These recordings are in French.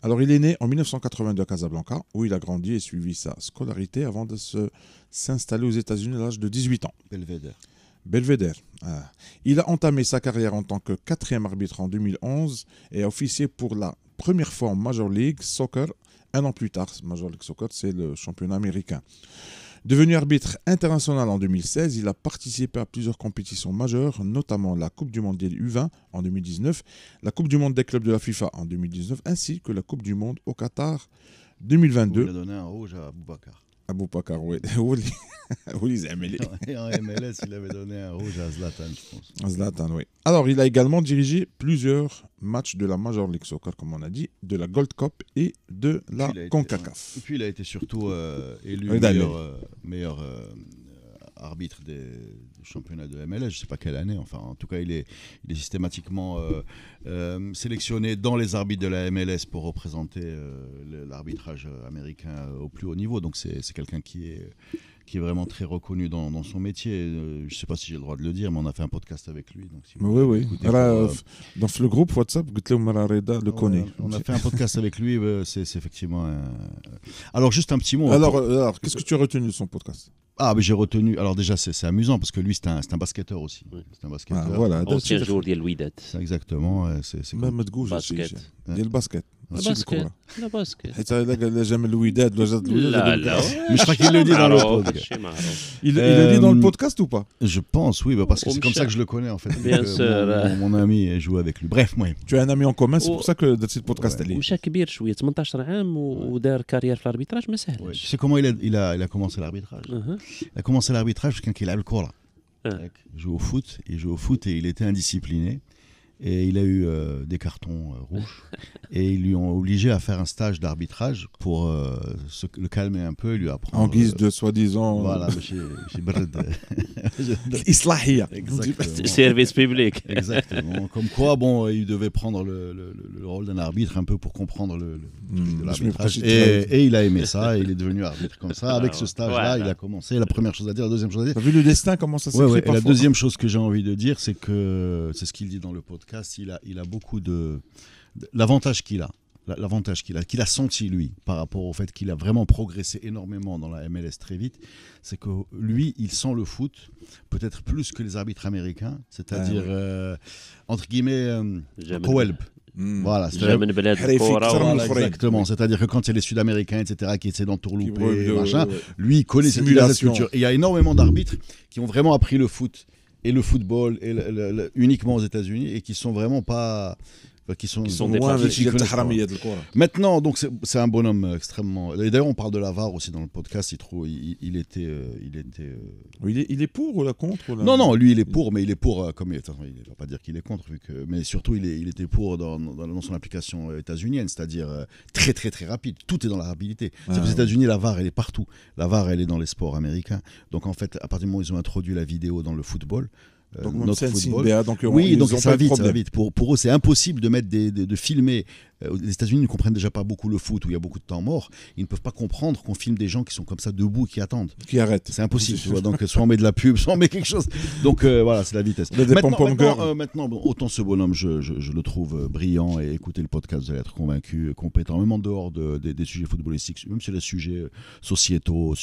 Alors, il est né en 1982 à Casablanca, où il a grandi et suivi sa scolarité avant de s'installer aux États-Unis à l'âge de 18 ans. Belvédère. Ah. Il a entamé sa carrière en tant que quatrième arbitre en 2011 et a officié pour la première fois en Major League Soccer un an plus tard. Major League Soccer, c'est le championnat américain. Devenu arbitre international en 2016, il a participé à plusieurs compétitions majeures, notamment la Coupe du Monde des U20 en 2019, la Coupe du Monde des clubs de la FIFA en 2019, ainsi que la Coupe du Monde au Qatar 2022. Il a donné un rouge à Boubacar. Boubacar, oui. Et en MLS, il avait donné un rouge à Zlatan, je pense. Zlatan, oui. Alors, il a également dirigé plusieurs matchs de la Major League Soccer, comme on a dit, de la Gold Cup et de la CONCACAF. Et puis, il a été surtout élu meilleur arbitre des championnats de MLS. Je ne sais pas quelle année. Enfin, en tout cas, il est systématiquement sélectionné dans les arbitres de la MLS pour représenter l'arbitrage américain au plus haut niveau. Donc, c'est quelqu'un qui est vraiment très reconnu dans son métier. Je ne sais pas si j'ai le droit de le dire, mais on a fait un podcast avec lui. Donc si oui. Dans le groupe WhatsApp, le connaît. On a fait un podcast avec lui, c'est effectivement... Alors, juste un petit mot. Alors qu'est-ce que tu as retenu de son podcast ? Ah, mais j'ai retenu... Alors déjà, c'est amusant, parce que lui, c'est un basketteur aussi. Oui. C'est un basketteur. Ah, voilà. Ancien joueur de l'Ouidat. Exactement. Même basket. ديال الباسكت الباسكت حيت الا جا من الوداد ولا جات لا mais je crois qu'il le dit dans le podcast. Il le dit dans le podcast ou pas? Je pense, oui, parce que c'est comme ça que je le connais en fait. Bien sûr. Mon ami joue avec lui. Bref, moi. Tu as un ami en commun, c'est pour ça que درتي البودكاست عليه. وشا كبير شويه 18 عام ودار كارير في الاربيتراج ما سهلش. Tu sais comment il a commencé l'arbitrage? Il a commencé l'arbitrage parce qu'il a le corps. Il joue au foot et il était indiscipliné. Et il a eu des cartons rouges et ils lui ont obligé à faire un stage d'arbitrage pour le calmer un peu et lui apprendre. En guise de soi-disant. Voilà, Islahia. Service public. Exactement. Comme quoi, bon, il devait prendre le rôle d'un arbitre un peu pour comprendre le de l'arbitrage. Et il a aimé ça et il est devenu arbitre comme ça. Avec ce stage-là, il a commencé. La première chose à dire, la deuxième chose à dire. T'as vu le destin, comment ça s'écrit parfois. Et la deuxième chose que j'ai envie de dire, c'est que c'est ce qu'il dit dans le podcast. Il a beaucoup de l'avantage qu'il a senti lui par rapport au fait qu'il a vraiment progressé énormément dans la MLS très vite, c'est que lui il sent le foot peut-être plus que les arbitres américains, c'est-à-dire entre guillemets Coelb. Voilà, exactement. C'est-à-dire que quand il y a les Sud-Américains, etc., qui essaient d'entourlouper, machin, lui il connaît cette culture. Et il y a énormément d'arbitres qui ont vraiment appris le foot et le football et uniquement aux États-Unis et qui sont vraiment pas qui sont loin maintenant. Donc c'est un bonhomme extrêmement. Et d'ailleurs on parle de la VAR aussi dans le podcast. Il était il est pour ou la contre ou la... Non, lui il est pour, mais il est pour comme il ne va pas dire qu'il est contre mais surtout il était pour dans son application états-unienne, c'est-à-dire très très très rapide. Tout est dans la rapidité. Aux États-Unis la VAR elle est partout. La VAR elle est dans les sports américains. Donc en fait à partir du moment où ils ont introduit la vidéo dans le football. Donc notre football. Donc ça va vite. Pour eux, c'est impossible de mettre de filmer. Les États-Unis ne comprennent déjà pas beaucoup le foot où il y a beaucoup de temps mort. Ils ne peuvent pas comprendre qu'on filme des gens qui sont comme ça debout, qui attendent. Qui arrêtent. C'est impossible. Tu vois. Donc soit on met de la pub, soit on met quelque chose. Donc voilà, c'est la vitesse. Maintenant, autant ce bonhomme, je le trouve brillant et écoutez le podcast, vous allez être convaincu, compétent, même en dehors des sujets footballistiques, même sur les sujets sociétaux,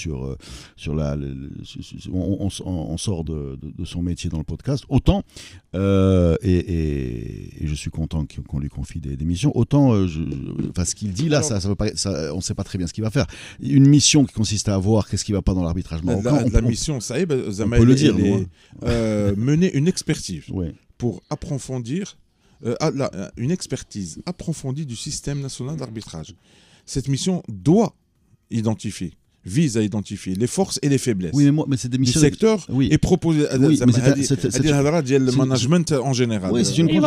on sort de son métier dans le podcast. Autant, et je suis content qu'on lui confie des missions, autant ce qu'il dit là, on ne sait pas très bien ce qu'il va faire. Une mission qui consiste à voir qu'est-ce qui ne va pas dans l'arbitrage marocain. La mission, ça y est, on peut le dire. Mener une expertise pour approfondir, une expertise approfondie du système national d'arbitrage. Cette mission vise à identifier les forces et les faiblesses mais c'est des missions du secteur et proposer le management en général. Oui, c'est une De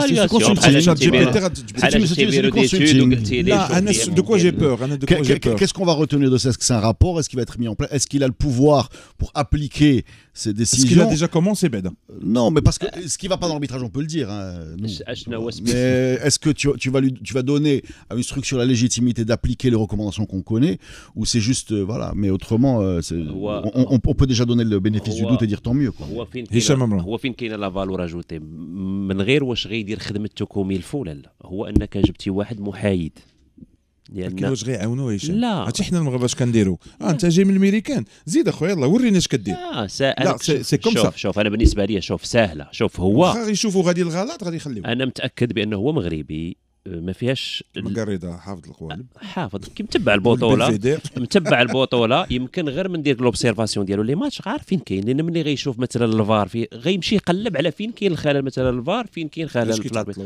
quoi j'ai peur? Qu'est-ce qu'on va retenir de ça? Est-ce que c'est un rapport? Est-ce qu'il va être mis en place? Est-ce qu'il a le pouvoir pour appliquer ces décisions. Parce qu'il a déjà commencé, Ben. Non, mais parce que ce qui ne va pas dans l'arbitrage, on peut le dire. Hein, mais est-ce que tu vas donner à une structure la légitimité d'appliquer les recommandations qu'on connaît, ou c'est juste voilà. Mais autrement, on peut déjà donner le bénéfice du doute et dire tant mieux. هو فين كاينه لا فالور اجوتي من غير واش غيدير خدمته كوم يلفو ولا لا، هو انك جبتي واحد محايد. لكن واش غيعاونوا هشام؟ لا حتى حنا المغرب اش كنديروا انت جاي من الميريكان زيد اخويا يلاه ورينا اش كدير. لا سي كوم سا. شوف انا بالنسبه لي سهله. شوف هو يشوفوا غادي الغلط غادي يخليوه. انا متاكد بانه هو مغربي ما فيهاش مقريضه حافظ القوالب حافظ كي متبع البطوله يمكن غير من دير لوبسيرفاسيون ديالو لي ماتش عارفين كاين، لان ملي غيشوف مثلا الفار غيمشي يقلب على فين كاين الخلل، مثلا الفار فين كاين خلل في الاربيتر.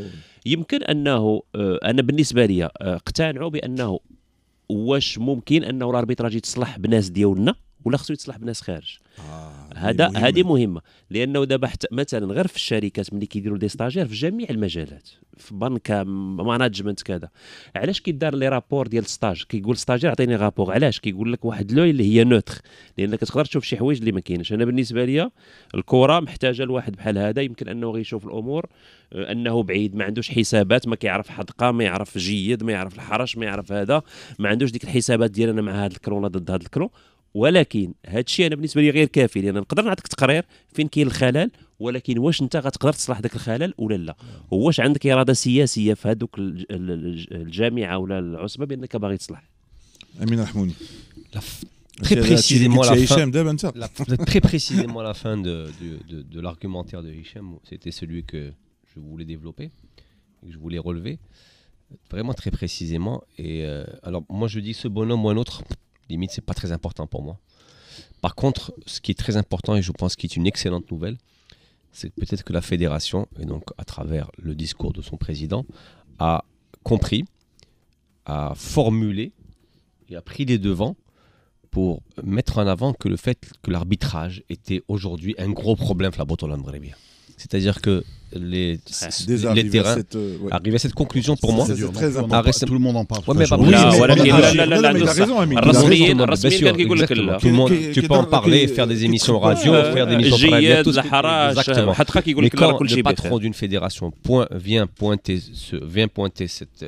يمكن انه انا بالنسبه لي اقتنعوا بانه واش ممكن انه الاربيتراج يتصلح بناس ديالنا ولا خصو يتصلح بناس خارج. هذه مهمه، لانه دابا مثلا غير في الشركات ملي كيديروا دي ستاجير في جميع المجالات، في بنكه ماناجمنت كذا، علاش كيدار لي رابور ديال ستاج؟ كيقول ستاجير عطيني رابور، علاش؟ كيقول لك واحد لو اللي هي نوتر، لانك تقدر تشوف شي حوايج اللي ما كاينش. انا بالنسبه لي الكره محتاجه لواحد بحال هذا، يمكن انه غيشوف الامور انه بعيد، ما عندوش حسابات، ما كيعرف حدقه، ما يعرف جيد، ما يعرف الحرش، ما يعرف هذا، ما عندوش ديك الحسابات ديال انا مع هذا الكرون ضد هذا الكرون. ولكن هذا الشيء انا بالنسبه لي غير كافي، لان نقدر نعطيك تقرير فين كاين الخلل، ولكن واش انت غتقدر تصلح ذاك الخلل ولا لا؟ واش عندك اراده سياسيه في هذوك الجامعه ولا العصبه بانك باغي تصلح؟ امين رحموني. Très précisément la fin de l'argumentaire de Hichem, c'était celui que je voulais développer, que je voulais relever, vraiment très précisément. Et alors moi je dis ce bonhomme ou un autre, limite c'est pas très important pour moi. Par contre, ce qui est très important et je pense qu'il est une excellente nouvelle, c'est peut-être que la fédération, et donc à travers le discours de son président, a compris, a formulé et a pris les devants pour mettre en avant que le fait que l'arbitrage était aujourd'hui un gros problème pour la Botola Mbrebia. C'est-à-dire que les terrains arrivent à cette conclusion pour moi. C'est très important. Tout le monde en parle. Ouais, mais il a raison. Tu peux en parler, faire des émissions radio, faire des émissions privées, tout exactement. Mais quand le patron d'une fédération vient pointer cette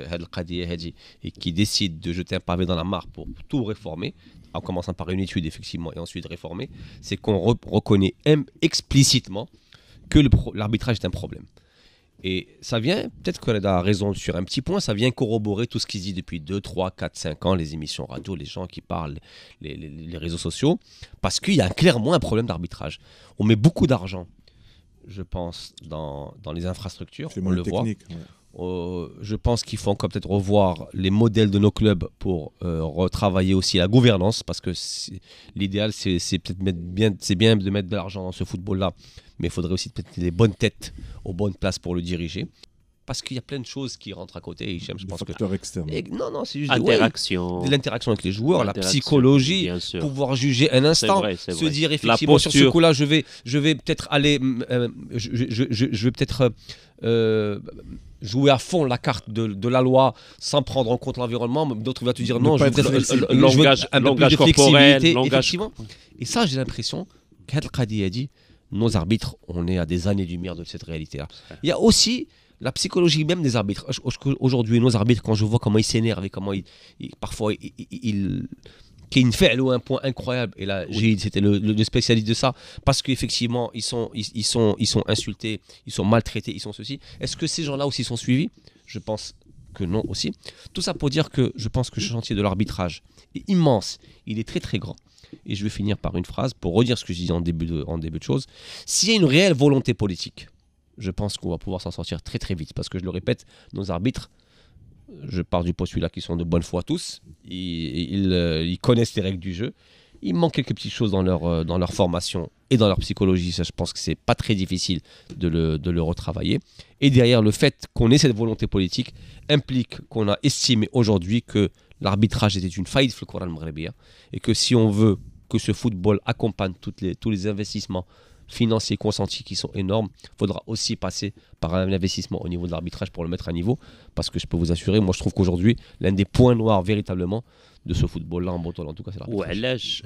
et qui décide de jeter un pavé dans la mare pour tout réformer, en commençant par une étude effectivement et ensuite réformer, c'est qu'on reconnaît explicitement que l'arbitrage est un problème. Et ça vient, peut-être qu'on a raison sur un petit point, ça vient corroborer tout ce qui se dit depuis 2, 3, 4, 5 ans, les émissions radio, les gens qui parlent, les réseaux sociaux, parce qu'il y a clairement un problème d'arbitrage. On met beaucoup d'argent, je pense, dans les infrastructures, on le voit. Je pense qu'il faut encore peut-être revoir les modèles de nos clubs pour retravailler aussi la gouvernance, parce que l'idéal, c'est peut-être bien de mettre de l'argent dans ce football-là, mais il faudrait aussi peut-être des bonnes têtes aux bonnes places pour le diriger. Parce qu'il y a plein de choses qui rentrent à côté. Je pense facteurs externes. Non, c'est juste de l'interaction avec les joueurs, la psychologie, pouvoir juger un instant, se dire effectivement sur ce coup-là, je vais peut-être aller, je vais peut-être jouer à fond la carte de la loi sans prendre en compte l'environnement. D'autres vont te dire non, je veux peut-être un peu plus de flexibilité, effectivement. Et ça, j'ai l'impression qu'Adel Qadi a dit, nos arbitres, on est à des années-lumière de cette réalité-là. Il y a aussi la psychologie même des arbitres. Aujourd'hui, nos arbitres, quand je vois comment ils s'énervent et comment parfois qu'ils font un point incroyable, et là, c'était le spécialiste de ça, parce qu'effectivement, ils sont insultés, ils sont maltraités, ils sont ceci. Est-ce que ces gens-là aussi sont suivis? Je pense que non aussi. Tout ça pour dire que je pense que ce chantier de l'arbitrage est immense, il est très très grand. Et je vais finir par une phrase pour redire ce que je disais en début de chose. S'il y a une réelle volonté politique, je pense qu'on va pouvoir s'en sortir très très vite. Parce que je le répète, nos arbitres, je pars du postulat qu'ils sont de bonne foi tous, ils connaissent les règles du jeu. Il manque quelques petites choses dans leur formation et dans leur psychologie. Ça, je pense que c'est pas très difficile de le retravailler. Et derrière, le fait qu'on ait cette volonté politique implique qu'on a estimé aujourd'hui que l'arbitrage était une faillite pour le Coran Maghrébien et que si on veut que ce football accompagne tous les investissements financiers consentis qui sont énormes, il faudra aussi passer par un investissement au niveau de l'arbitrage pour le mettre à niveau, parce que je peux vous assurer, moi je trouve qu'aujourd'hui l'un des points noirs véritablement de ce football-là en Botola. En tout cas, c'est l'arbitrage.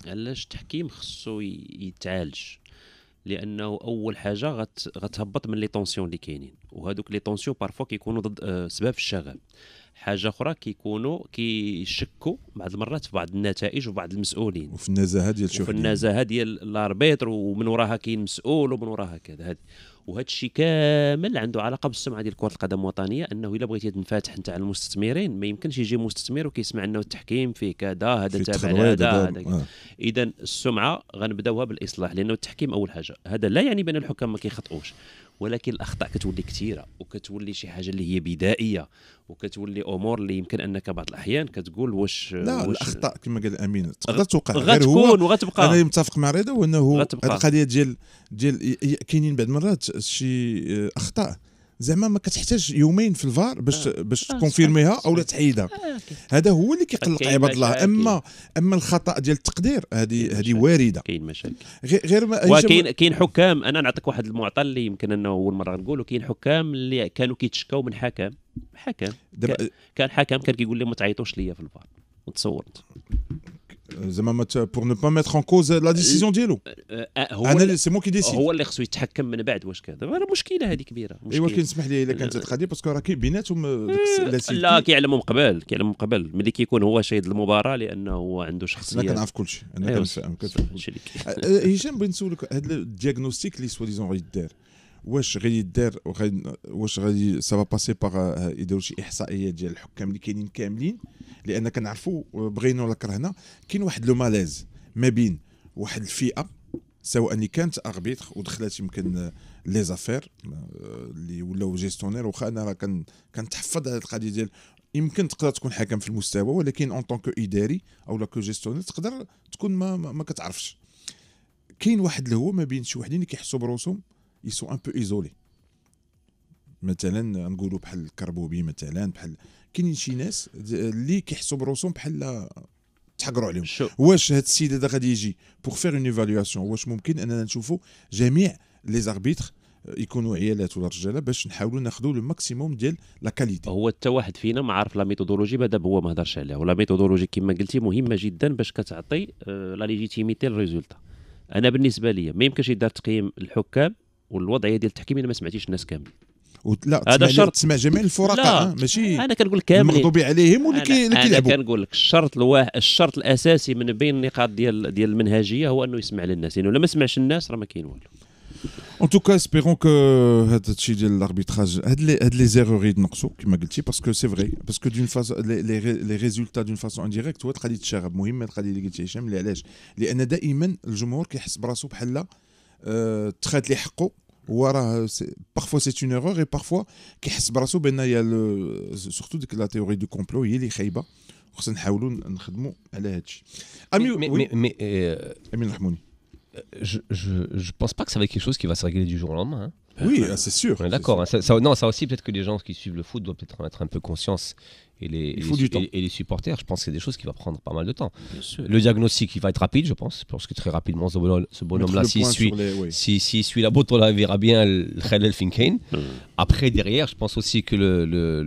علاش التحكيم خصو يتعالج؟ لانه اول حاجه غتهبط من لي طونسيون اللي كاينين، وهذوك لي طونسيون بارفو كيكونوا ضد سبب الشغب. حاجه اخرى كيكونوا كيشكوا بعض المرات في بعض النتائج وبعض المسؤولين، وفي النزاهه ديال الشغل، وفي النزاهه ديال الاربيتر، ومن وراها كاين مسؤول ومن وراها كذا. هذه وهذا الشيء كامل عنده علاقه بالسمعه ديال كره القدم الوطنيه. انه الا بغيتي تنفتح نتاع المستثمرين، ما يمكنش يجي مستثمر وكيسمع انه التحكيم فيه كذا، هذا تابع لهذا. اذا السمعه غنبداوها بالاصلاح، لانه التحكيم اول حاجه. هذا لا يعني بان الحكام ما كيخطئوش، ولكن الاخطاء كتولي كثيره، وكتولي شي حاجه اللي هي بدائيه، وكتولي امور اللي يمكن انك بعض الاحيان كتقول واش الاخطاء كما قال امين تقدر توقع، غير هو وغتبقى. انا متفق مع رضا، وانه القضيه ديال كاينين بعض المرات شي اخطاء زعما ما كتحتاج يومين في الفار باش تكونفيرميها او لا تحيدها. هذا هو اللي كيقلق عباد الله. اما الخطا ديال التقدير هذه وارده، كاين مشاكل غير كاين حكام. انا نعطيك واحد المعطى اللي يمكن انه اول مره نقوله. كاين حكام اللي كانوا كيتشكاو من حكم كان حكم كان كيقول لهم ما تعيطوش ليا في الفار، وتصورت زعما بور نو با ميتر ان كوز لا ديسيزيون ديالو. انا سي مو كي ديسيد، هو اللي خصو يتحكم من بعد واش كذا. راه مشكله هذه كبيره. ايوا كنسمح لي الا كانت القضيه باسكو راه كاين بيناتهم لا كيعلموا من قبل ملي كيكون هو شاهد المباراه، لانه هو عنده شخصيه. انا كنعرف كل شيء، انا كنفهم هشام. بغيت نسولك هذا الدياغنوستيك اللي سوا ديزون غيدار، واش غيدار واش غادي سافا باسي باغ يديروا شي احصائيات ديال الحكام اللي كاينين كاملين؟ لان كنعرفوا بغينا ولا كرهنا كاين واحد لو مالاز ما بين واحد الفئه، سواء اللي كانت اربيتر ودخلت يمكن لي زافير اللي ولاو جيستونير. واخا انا راه كنتحفظ على القضيه ديال يمكن تقدر تكون حكم في المستوى، ولكن اون طونكو اداري او لا كو جيستونير تقدر تكون ما كتعرفش. كاين واحد اللي هو ما بين شي وحدين اللي كيحسوا براسهم يسو ان بو ايزولي، مثلا نقولوا بحال الكربوبي، مثلا بحال كاينين شي ناس اللي كيحسوا براسهم بحال تحقروا عليهم. واش هاد السيد هذا غادي يجي بور فير اون ايفالواسيون؟ واش ممكن اننا نشوفوا جميع لي زاربيتر يكونوا عيالات ولا رجاله باش نحاولوا ناخذوا لو ماكسيموم ديال لا كاليتي؟ هو حتى واحد فينا ما عارف لا ميثودولوجي، بعدا هو ما هضرش عليها. ولا ميثودولوجي كما قلتي مهمه جدا باش كتعطي لا ليجيتيميتي للريزولتا. انا بالنسبه لي ما يمكنش يدار تقييم الحكام والوضعيه ديال التحكيم الا ما سمعتيش الناس كاملين. لا هذا شرط تسمع جميع الفرقاء، ماشي انا كنقول كاملين المغضوب عليهم واللي كيلعبوا. انا كنقول لك الشرط الاساسي من بين النقاط ديال المنهجيه هو انه يسمع للناس، لانه ما سمعش الناس راه ما كاين والو. ان توكا اسبيرون كو هذا الشيء ديال الاربيتراج هاد لي زيرور ينقصوا كما قلتي، باسكو سي فري، باسكو دون فاصون لي ريزولتا دون فاصون انديريكت هو القضيه الشغب مهمه. القضيه اللي قلتي هشام علاش؟ لان دائما الجمهور كيحس براسو بحال تخات لي حقه، وراه بارفوا سي اون ايرور، اي بارفوا كيحس براسو بان يا سورتو ديك لا تيوري دو كومبلو هي اللي خايبه، وخصنا نحاولوا نخدموا على هذا الشيء. امين رحموني. Je pense pas que ça va être quelque chose qui va se régler du jour au lendemain. Oui, c'est sûr. On est d'accord. Non, ça aussi, peut-être que les gens qui suivent le foot doivent peut-être en être un peu conscience. Et les supporters, je pense que c'est des choses qui vont prendre pas mal de temps. Le diagnostic, il va être rapide, je pense, parce que très rapidement, ce bonhomme-là, s'il suit la Botola, il verra bien le Khalel Finkain. Après, derrière, je pense aussi que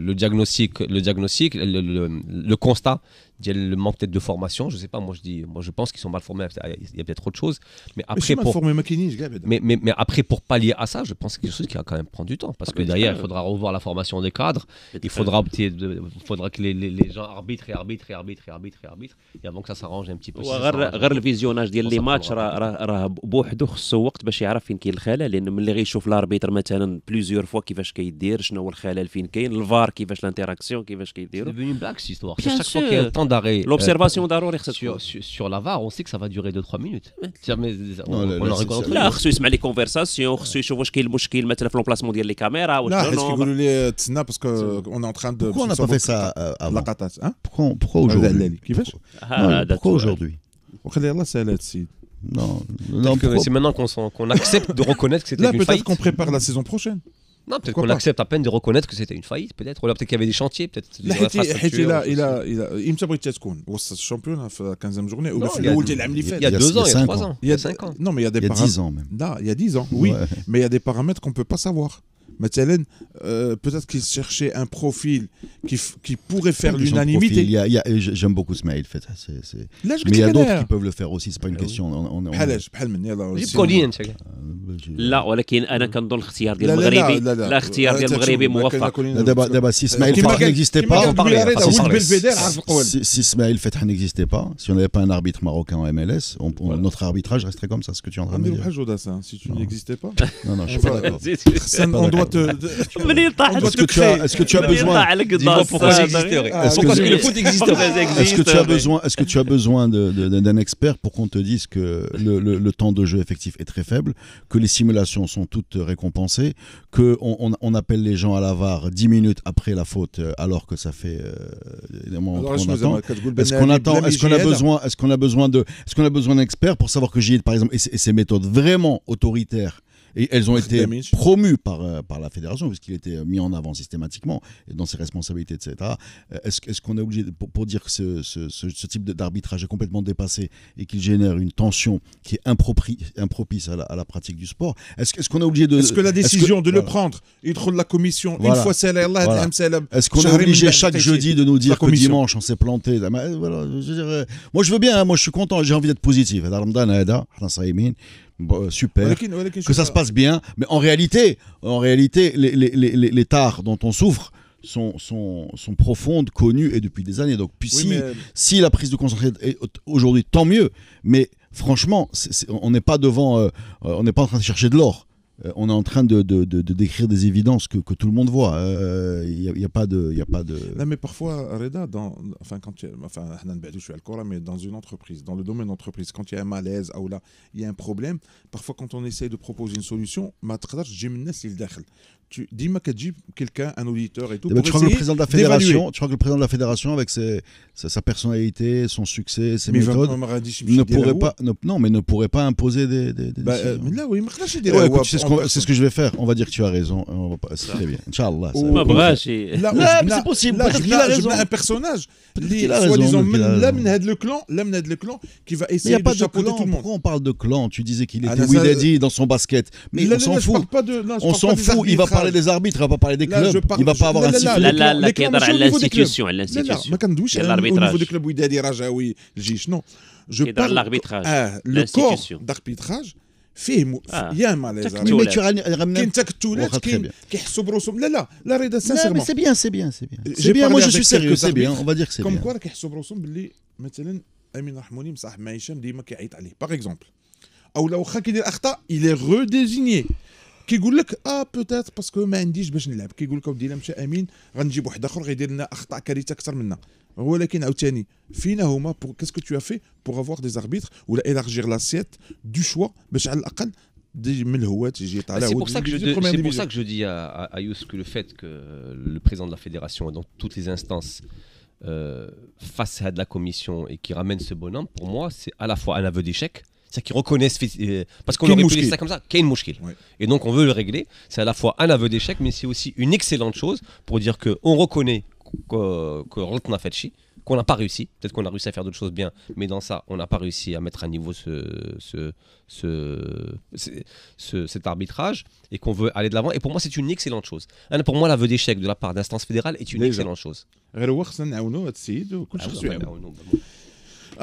le diagnostic, le constat, le manque peut-être de formation, je sais pas, moi je pense qu'ils sont mal formés, il y a peut-être autre chose, mais après pour pallier à ça, je pense que c'est quelque chose qui va quand même prendre du temps, parce que derrière il faudra revoir la formation des cadres, il faudra que les gens arbitrent et avant que ça s'arrange un petit peu. غير الفيزيوناج ديال لي ماتش راه بوحدو خصو وقت باش يعرف فين كاين الخلل، لان ملي غيشوف الاربيتر مثلا بليزيور فوا كيفاش كيدير، شنو هو الخلل فين كاين، الفار كيفاش الانتراكسيون كيفاش كيديروا. C'est devenu une blague cette histoire. Chaque fois qu'il y a un temps d'arrêt, l'observation ضروري sur la VAR, on sait que ça va durer 2-3 minutes. On en rigole. لا خصو يسمع لي كونفرساسيون، خصو يشوف واش كاين المشكل مثلا في لومبلاسمون ديال لي كاميرا. لا حيت كيقولوا لي تسنى باسكو اون ان تران دو on n'a pas fait ça لقطات. Pourquoi aujourd'hui? كيفاش Pourquoi aujourd'hui? وخلي الله سهل هذا السيد. Non, c'est maintenant qu'on accepte de reconnaître que c'était une faillite. Peut-être qu'on prépare la saison prochaine. Non, peut-être qu'on accepte à peine de reconnaître que c'était une faillite, peut-être. Ou là, peut-être qu'il y avait des chantiers, peut-être. حيت إلا إمتى بغيتي تكون وسط الشامبيون في 15 journée ولا في الأول ديال العام اللي فات؟ Il y a 2 ans, il y a 3 ans, il y a 5 ans. Non, mais il y a des paramètres. 10 ans même. Là, il y a 10 ans. Oui, mais il y a des paramètres qu'on peut pas savoir. Peut-être qu'il cherchait un profil qui pourrait faire l'unanimité. J'aime beaucoup Smaïl, fait. Mais il y a d'autres qui peuvent le faire aussi, c'est pas une question. لا ولكن انا كنظن الاختيار ديال المغربي لا اختيار ديال المغربي موفق. دابا si Smaïl Fath n'existait pas, si Smaïl Fath n'existait pas, si on n'avait pas un arbitre marocain en MLS, notre arbitrage resterait comme ça, ce que tu es en train de me dire. Si tu n'existais pas. Non, je suis pas d'accord. On doit te créer. Est-ce que tu as besoin Dis-moi pourquoi j'existerais. Pourquoi le foot existerait. Est-ce que tu as besoin d'un expert pour qu'on te dise que le temps de jeu effectif est très faible, que les simulations sont toutes récompensées, qu'on appelle les gens à la VAR 10 minutes après la faute alors que ça fait est-ce qu'on a besoin d'un expert pour savoir que Gilles, par exemple, et ses méthodes vraiment autoritaires, et elles ont été promues par la fédération, puisqu'il était mis en avant systématiquement, et dans ses responsabilités, etc. Est-ce qu'on est obligé, pour dire que ce type d'arbitrage est complètement dépassé et qu'il génère une tension qui est impropice à la pratique du sport, est-ce qu'on est obligé de... Est-ce que la décision de le prendre, il trouve la commission, une fois c'est là, est-ce qu'on est obligé chaque jeudi de nous dire que dimanche on s'est planté? Voilà, moi je veux bien, moi je suis content, j'ai envie d'être positif. Super, que ça se passe bien, mais en réalité les tares dont on souffre sont profondes, connues et depuis des années. Donc si la prise de conscience est aujourd'hui, tant mieux, mais franchement on n'est pas devant, on n'est pas en train de chercher de l'or. On est en train de décrire des évidences que tout le monde voit. Il n'y a pas de... Non, mais parfois, Reda, mais dans une entreprise, dans le domaine d'entreprise, quand il y a un malaise, ou là, il y a un problème, parfois quand on essaye de proposer une solution, tu dis que quelqu'un, un auditeur et tout. Tu crois que le président de la fédération, avec sa personnalité, son succès, ses méthodes, ne pourrait pas imposer des c'est ce que je vais faire. On va dire que tu as raison. C'est très bien. Inch'Allah. C'est possible. Là, je mets un personnage, soi-disant, le clan, qui va essayer de chapeauter tout le monde. Pourquoi on parle de clan? Tu disais qu'il était Wydadi dans son basket. Mais on s'en fout. On s'en fout. Il va parler des arbitres, il va pas parler des clubs. Il va pas avoir un sifflet. لا كيهضر على الانستيتيوشن ما كندويش على النيفو دو كلوب ودادي رجاوي الجيش نو جو بارل لاربيتراج لو كور داربيتراج فيه يا ماليز كاين تكتلات كاين كيحسوا بروسهم لا رضا سانسيرمون سي بيان سي بيان moi je suis sérieux c'est bien on va dire que c'est bien كوم كوا كيحسوا بروسهم باللي مثلا امين رحموني مصاحب مع هشام ديما كيعيط عليه باغ اكزومبل او لو واخا كيدير اخطاء il est redésigné كيقول لك بوتيت باسكو ما عنديش باش نلعب كيقول لك ودي مشى امين غنجيب واحد اخر غيدير لنا اخطاء كارثه اكثر منا ولكن عاوتاني فينا هما كاسكو تو في بور افوار دي زاربيتر ولا élargir l'assiette du choix باش على الاقل من الهوات يجي طالع. C'est pour ça que je dis à Youss que le fait que le président de la fédération dans toutes les instances fasse à de la commission et qui ramène ce bonhomme, pour moi c'est à la fois un aveu d'échec. C'est-à-dire qu'ils reconnaissent, parce qu'on aurait pu laisser ça comme ça, qu'il y a une mouchkil. Ouais. Et donc on veut le régler. C'est à la fois un aveu d'échec, mais c'est aussi une excellente chose pour dire qu'on reconnaît qu'on a fait chi, qu'on n'a pas réussi. Peut-être qu'on a réussi à faire d'autres choses bien, mais dans ça, on n'a pas réussi à mettre à niveau cet arbitrage et qu'on veut aller de l'avant. Et pour moi, c'est une excellente chose. Pour moi, l'aveu d'échec de la part d'instance fédérale est une excellente chose.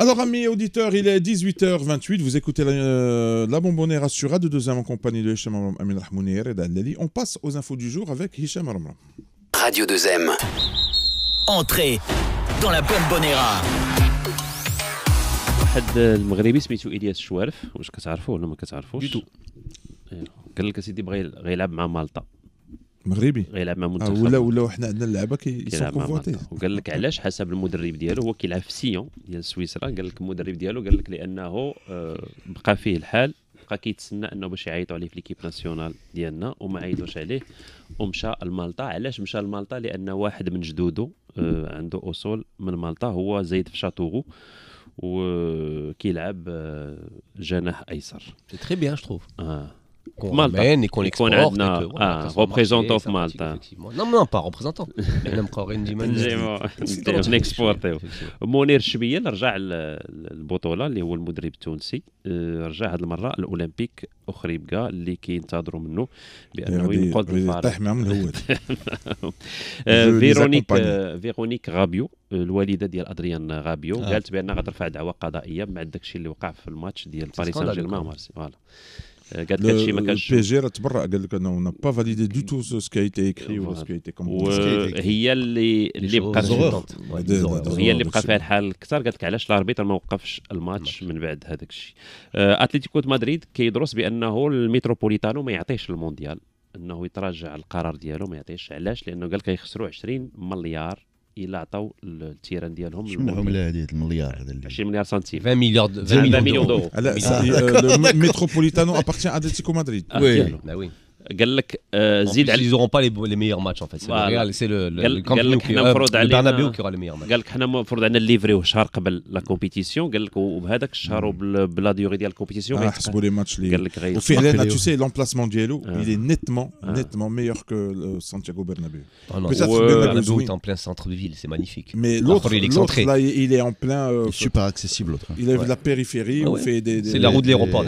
Alors, amis auditeurs, il est 18h28. Vous écoutez la Bombonera sur Radio 2M en compagnie de Hicham Amin Rahmouni et Reda Allali. On passe aux infos du jour avec Hicham Ramram. Radio 2M. Entrez dans la Bombonera. واحد المغربي سميتو إلياس شوارف، واش كتعرفوه ولا ما كتعرفوش؟ ديتو. قال لك اسيدي بغى يلعب مع مالطا. مغربي غيلعب مع منتخب ولا حنا عندنا اللعبه كيسوقوا وقال لك علاش حسب المدرب ديالو هو كيلعب في سيون ديال سويسرا. قال لك المدرب ديالو قال لك لانه بقى فيه الحال، بقى كيتسنى انه باش يعيطوا عليه في ليكيب ناسيونال ديالنا وما عيطوش عليه ومشى لمالطا. علاش مشى لمالطا؟ لان واحد من جدوده عنده اصول من مالطا، هو زايد في شاطوغو وكيلعب جناح ايسر. سي تري بيان جو تروف. qu'on ramène et qu'on exporte. Représentant de Malta. Non, pas représentant. نكسبورتيو. منير الشبيل رجع البطوله اللي هو المدرب التونسي، رجع هذه المره الاولمبيك اخريبكا اللي كينتظروا منه بانه ينقذ الفريق. فيرونيك غابيو الوالده ديال ادريان غابيو قالت بانها غترفع دعوى قضائيه مع داكشي اللي وقع في الماتش ديال باريس سان جيرمان مارسي. فوالا قالت هادشي ما كانش. بي جي راه تبرأ قال لك انه با فاليدي دو تو سو كي ايتي اكري ولا سو كي ايتي هي اللي بقى فيها الحال اكثر. قالت لك علاش الاربيتر ما وقفش الماتش من بعد هذاك الشيء. اتلتيكو مدريد كيدرس بانه الميتروبوليتانو ما يعطيش المونديال، انه يتراجع القرار ديالو ما يعطيش. علاش؟ لانه قال لك يخسروا 20 مليار الا عطاو التيران ديالهم. شنو هم هذه المليار هذا 20 مليار سنتيم 20 مليون دورو. الميتروبوليتانو ابارتي ا اتلتيكو مدريد. وي قال لك زيد على ils auront pas les meilleurs matchs en fait. C'est le Bernabéu qui aura les meilleurs matchs. قال لك حنا المفروض عندنا ليفريو شهر قبل لا كومبيتيسيون. قال لك وبهذاك الشهر وبلا ديوري ديال الكومبيتيسيون حسبوا لي ماتش لي. قال لك وفعلا tu sais l'emplacement ديالو il est nettement meilleur que Santiago Bernabéu. Bernabéu est en plein centre de ville, c'est magnifique. Mais l'autre là il est en plein super accessible l'autre. Il est de la périphérie ou fait des c'est la route de l'aéroport.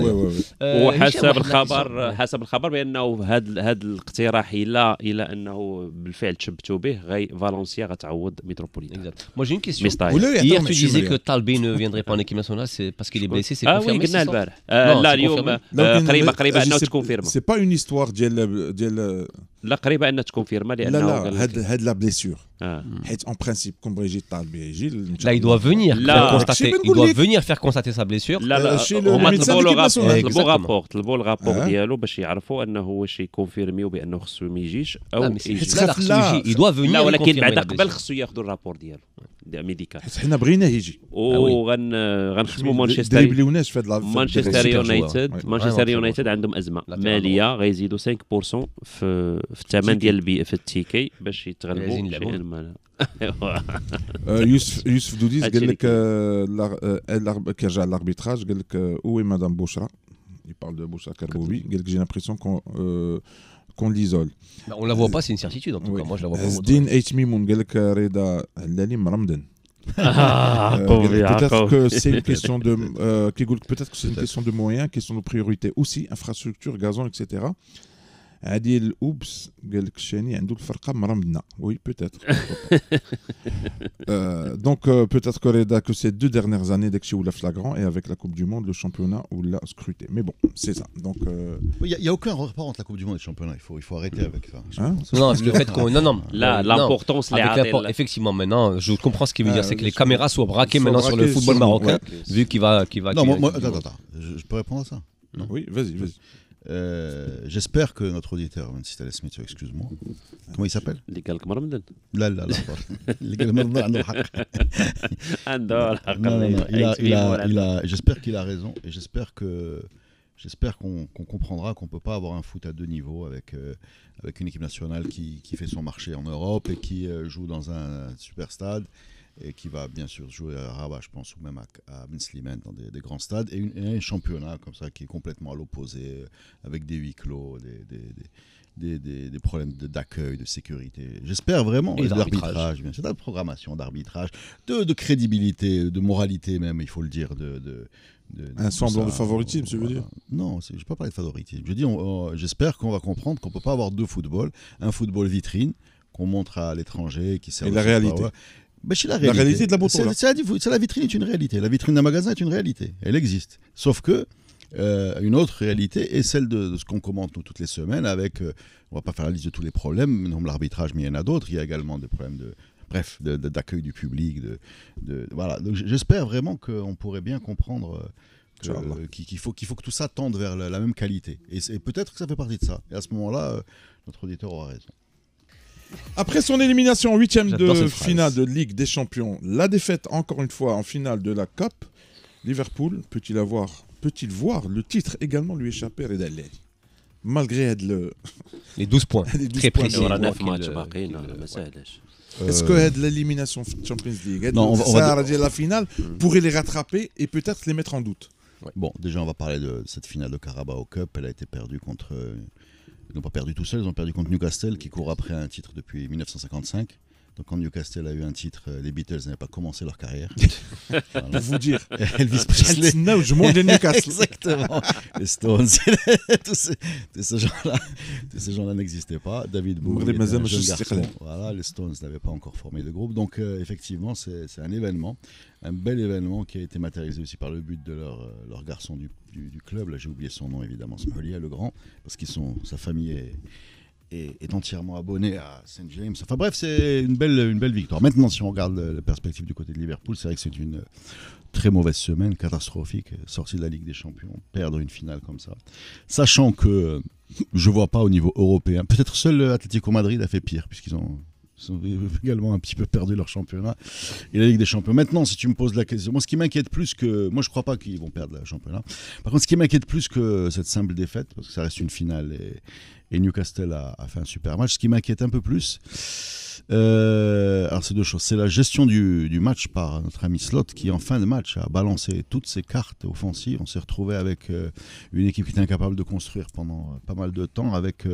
وحسب الخبر بانه هذا الاقتراح الى انه بالفعل تشبتوا به فالنسيا غتعوض ميتروبوليتان. Moi j'ai une question. Hier tu disais que Talbi ne viendrait pas en équipe nationale, c'est parce qu'il est blessé, c'est confirmé. قلنا البارح. لا اليوم قريبه انه تكونفيرما. سي با اون هيستوار ديال لا قريبه انها تكونفيرما لانه لا هاد لا بليسور حيت ان برينسيپ كون بغى يجي طالب يجي là il doit venir faire constater sa blessure. لا هما طلبوا الرابور ديالو باش يعرفوا انه واش يكونفيرميو بانه خصو ما يجيش او يجي. il doit venir. ولكن بعد قبل خصو ياخذوا الرابور ديالو ميديكال. حنا بغينا يجي وغنخدموا مانشستر يونايتد عندهم ازمه ماليه غيزيدوا 5% في الثمن ديال في التيكي باش يتغلبوا. يوسف دوديز قال لك كيرجع للاربيتراج قال لك وي مدام بوشرا يبارل دو بوشرا كربوبي قال لك جي لامبريسيون qu'on l'isole. On la voit pas, c'est une certitude en tout cas. Moi je la vois pas. Zdin Mimoun قال لك رضا علالي مرمدن. Peut-être que c'est une question de peut-être que c'est une question de moyens, question de priorité aussi, infrastructure, gazon, etc. عادل اوبس قال لك الشاني عنده الفرقه مرمدنا. Oui, peut-être. Donc peut-être que ces 2 dernières années داكشي ولا flagrant et avec la Coupe du Monde le championnat ولا scruté. Mais bon, c'est ça. Donc il y a aucun rapport entre la Coupe du Monde et le championnat, il faut arrêter avec ça. Non, le fait qu'on l'importance effectivement maintenant, je comprends ce qu'il veut dire, c'est que les caméras soient braquées maintenant sur le football marocain vu qu'il va Non, moi attends, je peux répondre à ça. Oui, vas-y. J'espère que notre auditeur, même si tu laisses Smith, excuse-moi, comment il s'appelle? اللي قال لك مرمدن. لا اللي قال مرمدن عنده الحق. Non, j'espère qu'il a raison et j'espère qu'on comprendra qu'on peut pas avoir un foot à 2 niveaux avec une équipe nationale qui fait son marché en Europe et qui joue dans un super stade et qui va bien sûr jouer à Rabat, je pense, ou même à Ben Slimane dans des grands stades, et un championnat comme ça qui est complètement à l'opposé, avec des huis clos, des problèmes d'accueil, de sécurité. J'espère vraiment, et d'arbitrage, bien sûr, de programmation, d'arbitrage, de crédibilité, de moralité même, il faut le dire, un semblant de favoritisme, tu veux dire? Non, je ne vais pas parler de favoritisme. Je dis, j'espère qu'on va comprendre qu'on ne peut pas avoir 2 footballs, un football vitrine qu'on montre à l'étranger, qui sert. Et la réalité. La réalité de la botola. C'est la vitrine est une réalité. La vitrine d'un magasin est une réalité. Elle existe. Sauf que une autre réalité est celle de ce qu'on commente nous toutes les semaines avec, on va pas faire la liste de tous les problèmes, comme l'arbitrage, mais il y en a d'autres. Il y a également des problèmes d'accueil du public. Voilà. Donc j'espère vraiment qu'on pourrait bien comprendre qu'il faut que tout ça tende vers la même qualité. Et peut-être que ça fait partie de ça. Et à ce moment-là, notre auditeur aura raison. Après son élimination en 8e de finale de Ligue des Champions, la défaite encore une fois en finale de la COP, Liverpool peut-il voir le titre également lui échapper malgré les 12 points très précis. Est-ce que l'élimination Champions League, la finale pourrait les rattraper et peut-être les mettre en doute? Ouais. Bon, déjà, on va parler de cette finale de Carabao Cup. Elle a été perdue contre... ils n'ont pas perdu tout seuls, ils ont perdu contre Newcastle, qui court après un titre depuis 1955. Donc quand Newcastle a eu un titre, les Beatles n'avaient pas commencé leur carrière. Voilà. Pour vous dire, Elvis Presley. Je monte de Newcastle. Exactement. Les Stones, tous ces gens-là n'existaient pas. David Bowie était un jeune garçon. Voilà, les Stones n'avaient pas encore formé de groupe. Donc effectivement, c'est un événement, un bel événement qui a été matérialisé aussi par le but de leur garçon du club. Là, j'ai oublié son nom évidemment, Smolia le Grand, parce sa famille est entièrement abonné à St. James. Enfin bref, c'est une belle victoire. Maintenant, si on regarde la perspective du côté de Liverpool, c'est vrai que c'est une très mauvaise semaine, catastrophique, sortie de la Ligue des Champions, perdre une finale comme ça. Sachant que je ne vois pas au niveau européen, peut-être seul Atlético Madrid a fait pire, puisqu'ils ont également un petit peu perdu leur championnat et la Ligue des Champions. Maintenant, si tu me poses la question, moi ce qui m'inquiète plus que... Moi je crois pas qu'ils vont perdre le championnat. Par contre, ce qui m'inquiète plus que cette simple défaite, parce que ça reste une finale et Newcastle a fait un super match, ce qui m'inquiète un peu plus, alors c'est deux choses. C'est la gestion du match par notre ami Slot qui en fin de match a balancé toutes ses cartes offensives. On s'est retrouvé avec une équipe qui était incapable de construire pendant pas mal de temps, avec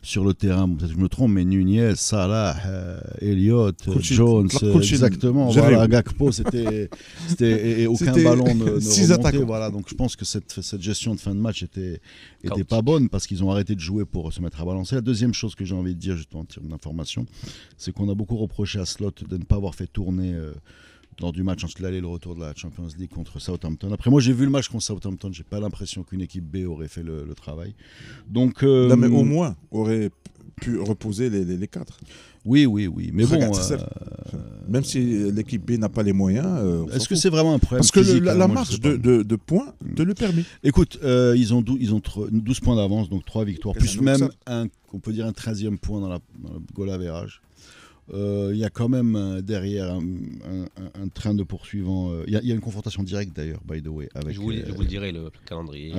sur le terrain, peut-être que je me trompe, mais Nunez, Salah, Elliott, Jones, exactement, voilà, Gakpo, c'était et aucun ballon ne remontait, voilà. Donc je pense que cette gestion de fin de match était pas bonne, parce qu'ils ont arrêté de jouer pour se mettre à balancer. La deuxième chose que j'ai envie de dire, justement en termes d'information, c'est qu'on a beaucoup reproché à Slot de ne pas avoir fait tourner lors du match entre l'aller et le retour de la Champions League contre Southampton. Après, moi j'ai vu le match contre Southampton, j'ai pas l'impression qu'une équipe B aurait fait le travail. Donc, non, mais au moins aurait pu reposer les quatre. Oui. Mais bon, même si l'équipe B n'a pas les moyens. Est-ce que c'est vraiment un problème? Parce que la marge de points te le permet. Écoute, ils ont 12 points d'avance, donc 3 victoires, plus même on peut dire un 13e point dans le goal average. Il y a quand même derrière un train de poursuivants. Il y a une confrontation directe d'ailleurs, by the way. Avec, je vous le dirai, le calendrier.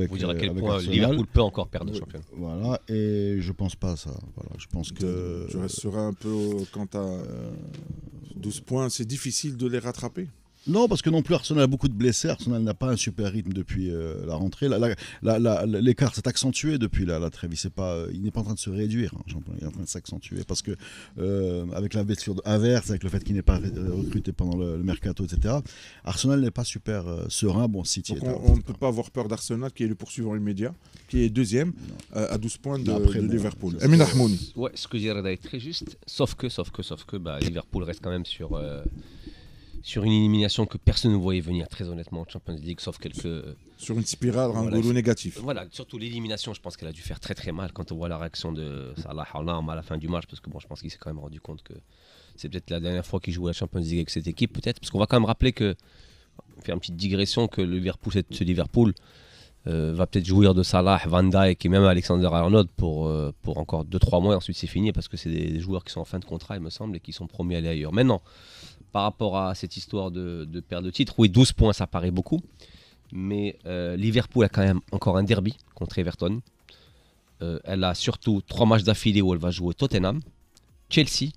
Vous dire à quel point Liverpool peut encore perdre le championnat. Voilà, et je pense pas à ça. Voilà, je pense que. Je resterai un peu quant à 12 points, c'est difficile de les rattraper. Non, parce que non plus Arsenal a beaucoup de blessés. Arsenal n'a pas un super rythme depuis la rentrée. L'écart s'est accentué depuis la trêve. Il n'est pas en train de se réduire. Il est en train de s'accentuer parce que avec la blessure de Havertz, avec le fait qu'il n'est pas recruté pendant le mercato, etc. Arsenal n'est pas super serein. Bon, City. On ne peut pas avoir peur d'Arsenal, qui est le poursuivant immédiat, qui est deuxième à 12 points de Liverpool. Amin Ahmouni. Ouais, ce que je dirais est très juste. Sauf que Liverpool reste quand même sur une élimination que personne ne voyait venir, très honnêtement, en Champions League, sauf quelques... Sur une spirale, un goulot négatif. Voilà, surtout l'élimination, je pense qu'elle a dû faire très très mal quand on voit la réaction de Salah en larmes à la fin du match, parce que bon, je pense qu'il s'est quand même rendu compte que c'est peut-être la dernière fois qu'il joue à la Champions League avec cette équipe, peut-être, parce qu'on va quand même rappeler que, faire une petite digression, que ce Liverpool va peut-être jouir de Salah, Van Dijk et même Alexander-Arnold pour encore 2-3 mois, et ensuite c'est fini, parce que c'est des joueurs qui sont en fin de contrat, il me semble, et qui sont promis à aller ailleurs. Maintenant, par rapport à cette histoire de perte de titre, oui, 12 points, ça paraît beaucoup. Mais Liverpool a quand même encore un derby contre Everton. Elle a surtout 3 matchs d'affilée où elle va jouer Tottenham, Chelsea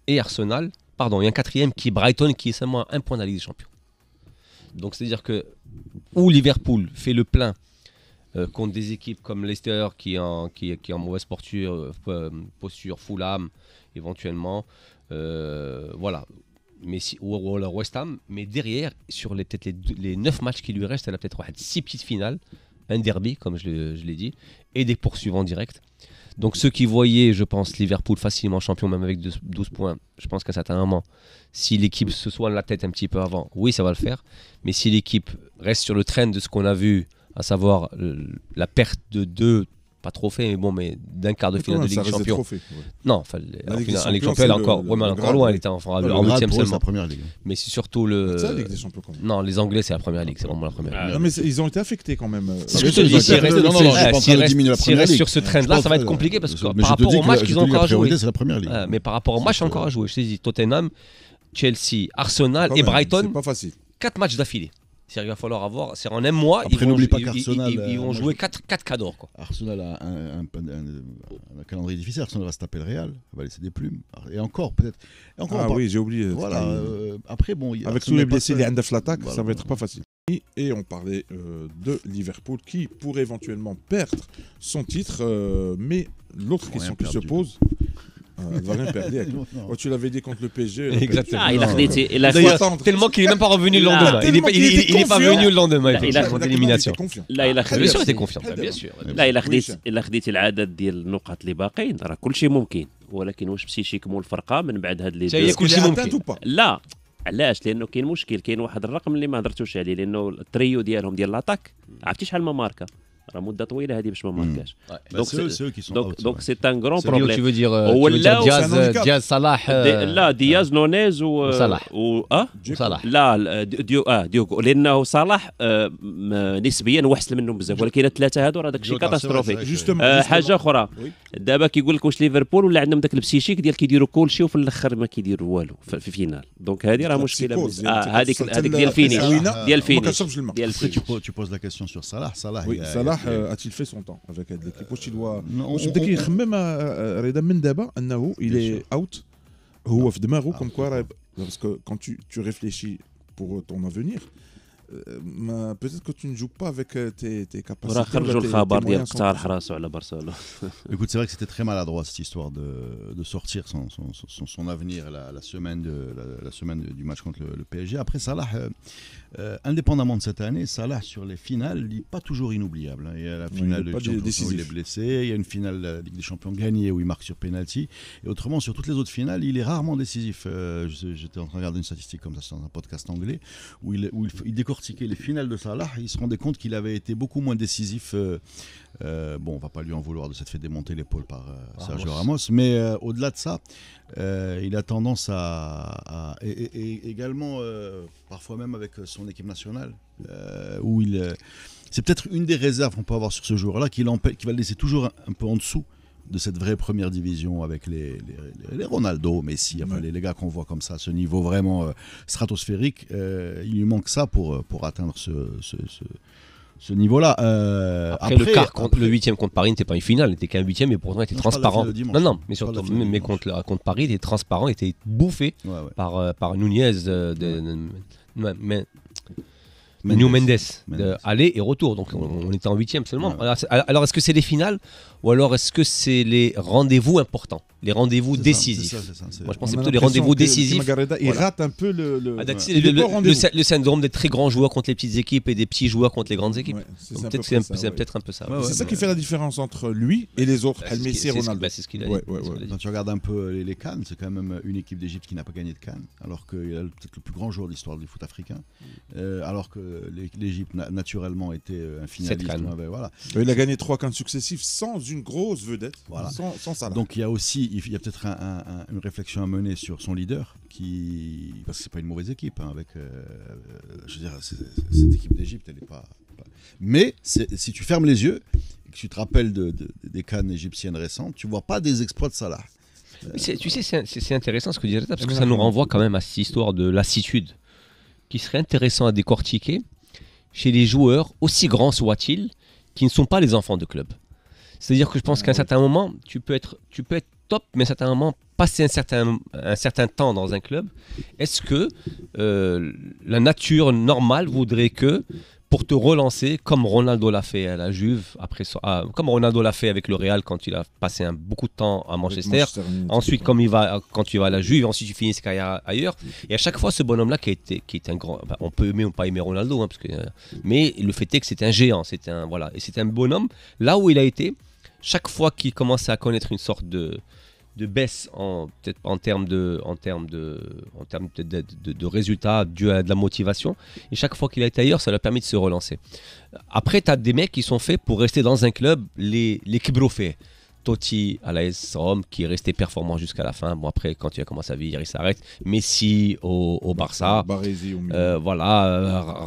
et Arsenal. Pardon, il y a un 4e qui est Brighton, qui est seulement à 1 point de la Ligue des Champions. Donc c'est-à-dire que où Liverpool fait le plein contre des équipes comme Leicester qui est en mauvaise posture, Fulham éventuellement, voilà. Mais ou alors West Ham, mais derrière, sur peut-être les 9 matchs qui lui restent, elle a peut-être 6 petites finales, un derby, comme je l'ai dit, et des poursuivants directs. Donc ceux qui voyaient, je pense, Liverpool facilement champion, même avec 12 points, je pense qu'à un certain moment, si l'équipe se soigne la tête un petit peu avant, oui, ça va le faire. Mais si l'équipe reste sur le trend de ce qu'on a vu, à savoir la perte de 2 pas trophée, mais bon, mais d'un quart de finale de Ligue des Champions. Trophée, ouais. Non, enfin, la Ligue des Champions, elle est encore loin, elle était en 8e seulement. La première ligue. Mais c'est surtout le. C'est la Ligue des Champions quand même. Non, les Anglais, c'est la première ligue, c'est vraiment la première ligue. Non, mais ils ont été affectés quand même. C'est ce que je te dis. S'il reste sur ce trend-là, ça va être compliqué parce que par rapport au match qu'ils ont encore à jouer. C'est la première ligue. Mais par rapport au match encore à jouer, je te dis Tottenham, Chelsea, Arsenal et Brighton. C'est pas facile. 4 matchs d'affilée. Il va falloir avoir, c'est en un mois, après, n'oublie pas qu'Arsenal, ils vont jouer 4 cadors. Quoi. Arsenal a un calendrier difficile. Arsenal va se taper le Real, va laisser des plumes. Et encore, peut-être. Oui, j'ai oublié. Voilà. Après, bon. Avec tous les blessés, les hands of l'attaque, ça va être pas facile. Et on parlait de Liverpool qui pourrait éventuellement perdre son titre, mais l'autre question qui se pose, elle va rien perdre. Tu l'avais dit contre le PSG. Exactement. Tellement qu'il n'est même pas revenu le lendemain. Il n'est pas venu le lendemain. Il a l'élimination. لا إلا bien sûr était confiant. bien sûr. لا إلا خديت العدد ديال النقط اللي باقيين راه كلشي ممكن ولكن واش باش يكملوا الفرقه من بعد هاد لي كلشي ممكن لا علاش لانه كاين مشكل كاين واحد الرقم اللي ما هضرتوش عليه لانه التريو ديالهم ديال لاطاك عرفتي شحال ما ماركه راه مده طويله هذه باش ما ماركاش دونك سي ان غران بروبليم tu veux dire Diaz صلاح لا دياز نونيز وصلاح صلاح لا ديوغو لانه صلاح نسبيا هو احسن منهم بزاف ولكن الثلاثه هادو راه داك الشيء كاتاستروفي حاجه اخرى دابا كيقول لك واش ليفربول ولا عندهم داك البسيشيك ديال كيديروا كلشي وفي الاخر ما كيديروا والو في فينال دونك هذه راه مشكله هذيك ديال الفينيش ديال الفينيش Tu poses la question sur Salah. Salah a-t-il fait son temps avec l'équipe واش واش بدا كيخمم رضا من دابا انه il est out هو في دماغه comme quoi parce que quand tu réfléchis pour ton avenir peut-être que tu ne joues pas avec tes capacités. راه خرجوا الخبر ديال اقترح راسو على برشلونه. Écoute, c'est vrai que c'était très maladroit cette histoire de sortir son avenir la semaine du match contre le PSG. Après Salah, indépendamment de cette année, Salah sur les finales, il n'est pas toujours inoubliable. Il y a la finale de Ligue des Champions où il est blessé, il y a une finale de la Ligue des Champions gagnée où il marque sur penalty. Et autrement, sur toutes les autres finales, il est rarement décisif. J'étais en train de regarder une statistique comme ça dans un podcast anglais où il décortiquait les finales de Salah. Il se rendait compte qu'il avait été beaucoup moins décisif. Bon, on ne va pas lui en vouloir de s'être fait démonter l'épaule par Sergio Ramos, mais au-delà de ça, il a tendance et également parfois même avec son équipe nationale, où c'est peut-être une des réserves qu'on peut avoir sur ce joueur-là, qui va le laisser toujours un peu en dessous de cette vraie première division avec les Ronaldo, Messi, enfin, les gars qu'on voit comme ça, ce niveau vraiment stratosphérique. Il lui manque ça pour atteindre ce niveau-là. Après le quart contre le 8e contre Paris n'était pas une finale, n'était qu'un 8e et pourtant il était transparent. Non, mais surtout mais contre Paris, il était transparent, il était bouffé par Nunez Nuno Mendes, aller et retour. Donc on était en 8e seulement. Alors est-ce que c'est les finales ou alors est-ce que c'est les rendez-vous importants, les rendez-vous décisifs? Moi je pense que c'est plutôt les rendez-vous décisifs. Il rate un peu le syndrome des très grands joueurs contre les petites équipes et des petits joueurs contre les grandes équipes. C'est peut-être un peu ça. C'est ça qui fait la différence entre lui et les autres, Messi et Ronaldo. C'est ce qu'il a dit. Quand tu regardes un peu les CAN, c'est quand même une équipe d'Égypte qui n'a pas gagné de CAN, alors qu'il a peut-être le plus grand joueur de l'histoire du foot africain, alors que l'Égypte naturellement était un finaliste. Il a gagné 3 CAN successifs sans une grosse vedette, sans Salah. Donc il y a peut-être une réflexion à mener sur son leader, parce que c'est pas une mauvaise équipe, avec, je veux dire, cette équipe d'Égypte, elle est pas. Mais si tu fermes les yeux et que tu te rappelles des CAN égyptiennes récentes, tu vois pas des exploits de Salah. Tu sais, c'est intéressant ce que dit Rita, parce que ça nous renvoie quand même à cette histoire de lassitude qui serait intéressant à décortiquer chez les joueurs, aussi grands soient-ils, qui ne sont pas les enfants de club. C'est-à-dire que je pense qu'à un certain moment, tu peux être top, mais à un certain moment, passer un certain temps dans un club, est-ce que la nature normale voudrait que, pour te relancer, comme Ronaldo l'a fait à la Juve, comme Ronaldo l'a fait avec le Real quand il a passé beaucoup de temps à Manchester, ensuite quand tu vas à la Juve, ensuite tu finis sa carrière ailleurs, et à chaque fois ce bonhomme-là qui est un grand, on peut aimer ou pas aimer Ronaldo, mais le fait est que c'est un géant, et c'est un bonhomme, là où il a été, chaque fois qu'il commençait à connaître une sorte de baisse en termes de résultats dû à de la motivation, et chaque fois qu'il a été ailleurs, ça lui a permis de se relancer. Après, tu as des mecs qui sont faits pour rester dans un club, les kibrofés. Totti à l'AS Rome qui est resté performant jusqu'à la fin. Bon, après, quand il a commencé à vieillir, il s'arrête. Messi au Barça.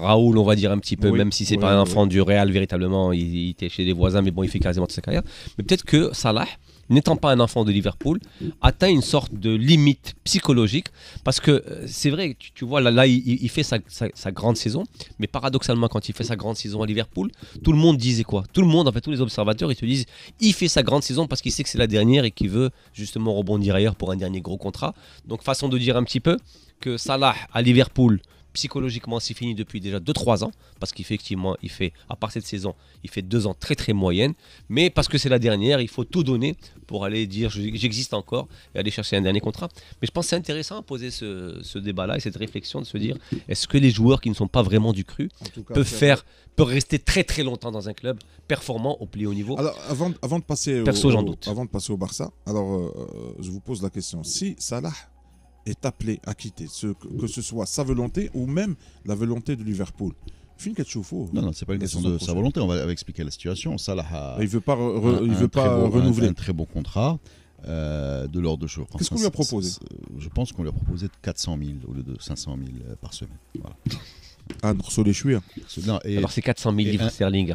Raoul, on va dire un petit peu, même si c'est pas un enfant du Real véritablement, il était chez les voisins, mais bon, il fait quasiment toute sa carrière. Mais peut-être que Salah, n'étant pas un enfant de Liverpool, atteint une sorte de limite psychologique, parce que c'est vrai, tu vois, là il fait sa grande saison, mais paradoxalement, quand il fait sa grande saison à Liverpool, tout le monde disait quoi? Tout le monde, en fait, tous les observateurs, ils te disent, il fait sa grande saison parce qu'il sait que c'est la dernière et qu'il veut justement rebondir ailleurs pour un dernier gros contrat. Donc, façon de dire un petit peu que Salah à Liverpool, psychologiquement c'est fini depuis déjà 2-3 ans, parce qu'effectivement il fait, à part cette saison, il fait 2 ans très très moyenne, mais parce que c'est la dernière, il faut tout donner pour aller dire j'existe encore et aller chercher un dernier contrat. Mais je pense que c'est intéressant à poser ce débat-là et cette réflexion de se dire, est-ce que les joueurs qui ne sont pas vraiment du cru peuvent rester très très longtemps dans un club performant au plus haut niveau? Alors avant de passer j'en doute. Avant de passer au Barça, alors je vous pose la question, si Salah est appelé à quitter, que ce soit sa volonté ou même la volonté de Liverpool. Non, c'est pas une question de sa volonté. On va expliquer la situation. Salah il veut pas renouveler un très bon contrat de l'ordre de choses. Qu'est-ce qu'on lui a proposé? Je pense qu'on lui a proposé 400 000 au lieu de 500 000 par semaine. Voilà. Ah, les chouïa. Alors c'est 400 000 livres sterling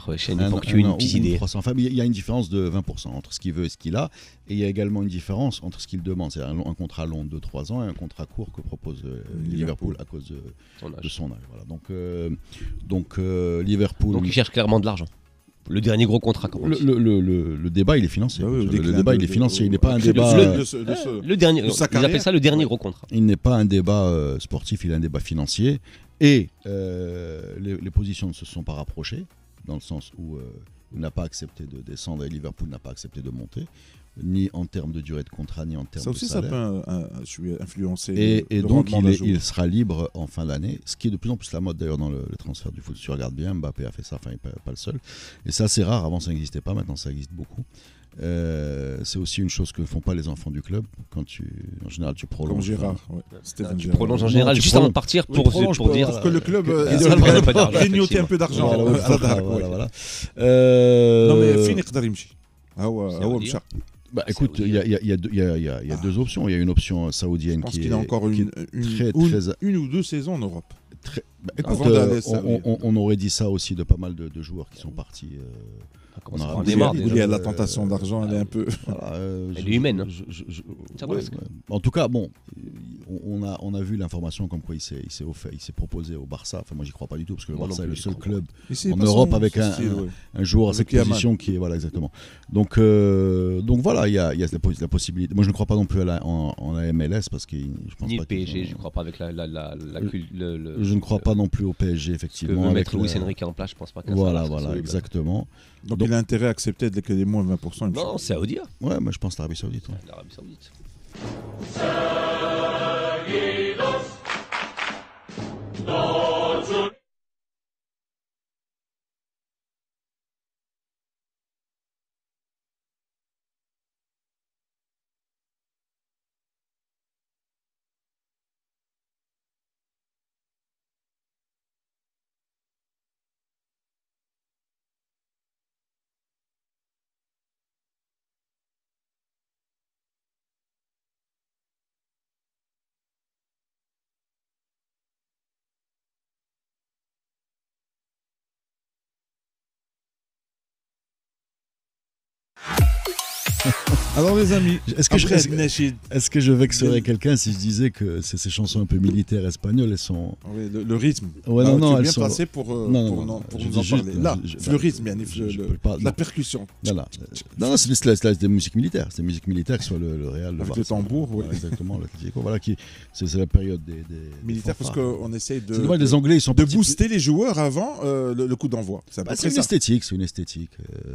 pour que tu aies une petite idée. Enfin, il y a une différence de 20% entre ce qu'il veut et ce qu'il a. Et il y a également une différence entre ce qu'il demande. C'est un contrat long de 3 ans et un contrat court que propose Liverpool à cause de son âge. Voilà. Donc Liverpool... Donc il cherche clairement de l'argent. Le dernier gros contrat, comme on dit. Le débat, il est financier. Oui, le débat, il est financier. Il n'est pas un débat... Le dernier, ils appellent ça le dernier gros contrat. Il n'est pas un débat sportif, il est un débat financier. Et les positions ne se sont pas rapprochées, dans le sens où il n'a pas accepté de descendre et Liverpool n'a pas accepté de monter, ni en termes de durée de contrat, ni en termes de salaire. Ça peut influencer. Et donc il sera libre en fin d'année, ce qui est de plus en plus la mode d'ailleurs dans le transfert du foot. Si tu regardes bien, Mbappé a fait ça, enfin il n'est pas le seul. Et ça c'est rare, avant ça n'existait pas, maintenant ça existe beaucoup. C'est aussi une chose que ne font pas les enfants du club. En général, tu prolonges. Comme Gérard, tu prolonges en général juste avant de partir pour dire que le club grignoter un peu d'argent. Non mais fin يقدر يمشي. هو مشى. Bah écoute, il y a deux options. Il y a une option saoudienne qui est. Je pense qu'il a encore une ou deux saisons en Europe. Écoute, on aurait dit ça aussi de pas mal de joueurs qui sont partis. Il y a la tentation d'argent, elle est un peu. Elle est humaine. En tout cas, bon, on a vu l'information comme quoi il s'est proposé au Barça. Enfin, moi, j'y crois pas du tout parce que le Barça est le seul club en Europe avec un joueur à cette position qui est voilà exactement. Donc voilà, il y a la possibilité. Moi, je ne crois pas non plus en la MLS parce que je pense ni pas le PSG, je ne crois pas avec je ne crois pas non plus au PSG effectivement. Avec Luis Enrique en place, je pense pas que voilà, exactement. Donc il a intérêt à accepter que les moins 20%. Non, c'est saoudien. Ouais, moi je pense l'Arabie Saoudite. Ouais. L'Arabie Saoudite. Alors les amis, est-ce que je vexerais quelqu'un si je disais que ces chansons un peu militaires espagnoles, elles sont... Oui, le rythme. Ouais, non, elles sont... placé pour nous en parler. Là, le rythme, la percussion. Non, c'est des musiques militaires. C'est des musiques militaires, que ce soit le Real, avec le tambour. Oui. Exactement, l'Atlético. Voilà, c'est la période des militaires, parce qu'on essaye de... Les Anglais, ils sont de booster les joueurs avant le coup d'envoi. C'est une esthétique.